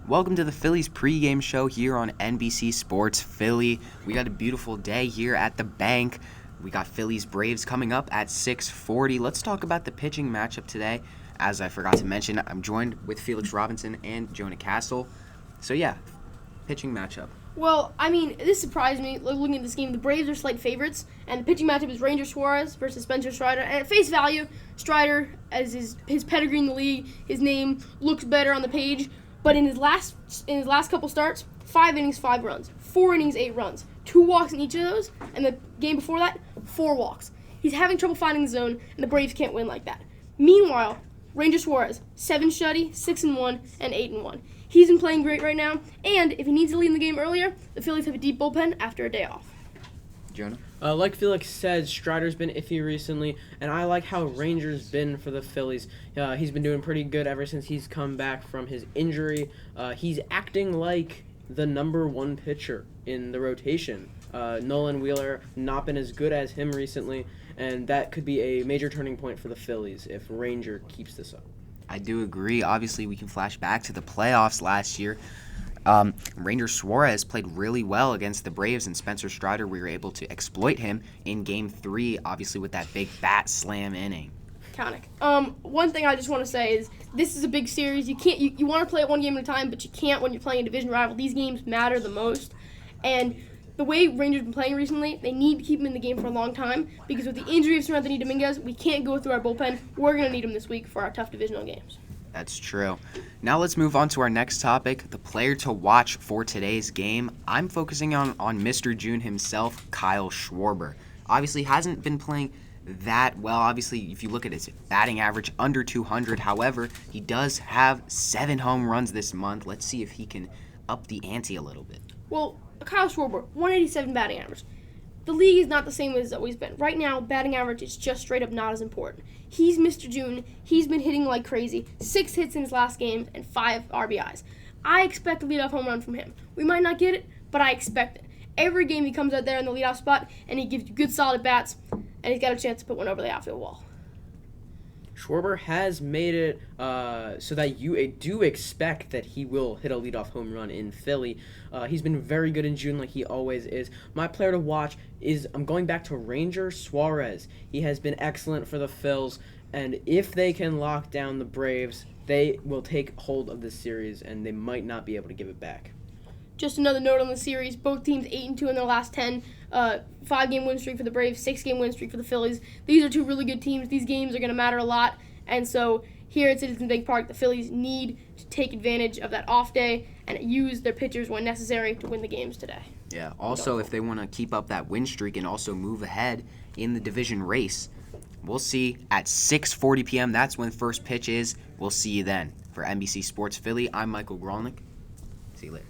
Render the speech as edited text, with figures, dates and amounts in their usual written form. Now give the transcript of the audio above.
Welcome to the Phillies pregame show here on NBC Sports Philly. We got a beautiful day here at the bank. We got Phillies Braves coming up at 6:40. Let's talk about the pitching matchup today. As I forgot to mention, I'm joined with Felix Robinson and Jonah Castle. So yeah, pitching matchup. Well, I mean, this surprised me looking at this game. The Braves are slight favorites, and the pitching matchup is Ranger Suarez versus Spencer Strider. And at face value, Strider, as his pedigree in the league, his name looks better on the page. But in his last couple starts, 5 innings, 5 runs, 4 innings, 8 runs, 2 walks in each of those, and the game before that, 4 walks. He's having trouble finding the zone, and the Braves can't win like that. Meanwhile, Ranger Suarez, 7 shutty, 6-1, and 8-1. He's been playing great right now, and if he needs to lead in the game earlier, the Phillies have a deep bullpen after a day off. Jonah? Like Felix said, Strider's been iffy recently, and I like how Ranger's been for the Phillies. He's been doing pretty good ever since he's come back from his injury. He's acting like the number 1 pitcher in the rotation. Nolan Wheeler not been as good as him recently, and that could be a major turning point for the Phillies if Ranger keeps this up. I do agree. Obviously, we can flash back to the playoffs last year. Ranger Suarez played really well against the Braves, and Spencer Strider, we were able to exploit him in Game 3, obviously with that big bat slam inning. Iconic. One thing I just want to say is this is a big series. You want to play it one game at a time, but you can't when you're playing a division rival. These games matter the most, and the way Rangers have been playing recently, they need to keep him in the game for a long time because with the injury of Anthony Dominguez, we can't go through our bullpen. We're going to need him this week for our tough divisional games. That's true. Now let's move on to our next topic, the player to watch for today's game. I'm focusing on Mr. June himself, Kyle Schwarber. Obviously hasn't been playing that well. Obviously, if you look at his batting average, under 200. However, he does have 7 home runs this month. Let's see if he can up the ante a little bit. Well, Kyle Schwarber, 187 batting average. The league is not the same as it's always been. Right now, batting average is just straight up not as important. He's Mr. June. He's been hitting like crazy. 6 hits in his last game and 5 RBIs. I expect a leadoff home run from him. We might not get it, but I expect it. Every game he comes out there in the leadoff spot, and he gives you good solid bats, and he's got a chance to put one over the outfield wall. Schwarber has made it so that you do expect that he will hit a leadoff home run in Philly. He's been very good in June like he always is. My player to watch is, I'm going back to Ranger Suarez. He has been excellent for the Phils, and if they can lock down the Braves, they will take hold of this series, and they might not be able to give it back. Just another note on the series, both teams 8-2 in their last 10. 5-game win streak for the Braves, 6-game win streak for the Phillies. These are 2 really good teams. These games are going to matter a lot. And so here at Citizens Bank Park, the Phillies need to take advantage of that off day and use their pitchers when necessary to win the games today. Yeah, also if they want to keep up that win streak and also move ahead in the division race, we'll see at 6:40 p.m. That's when first pitch is. We'll see you then. For NBC Sports Philly, I'm Michael Grolnick. See you later.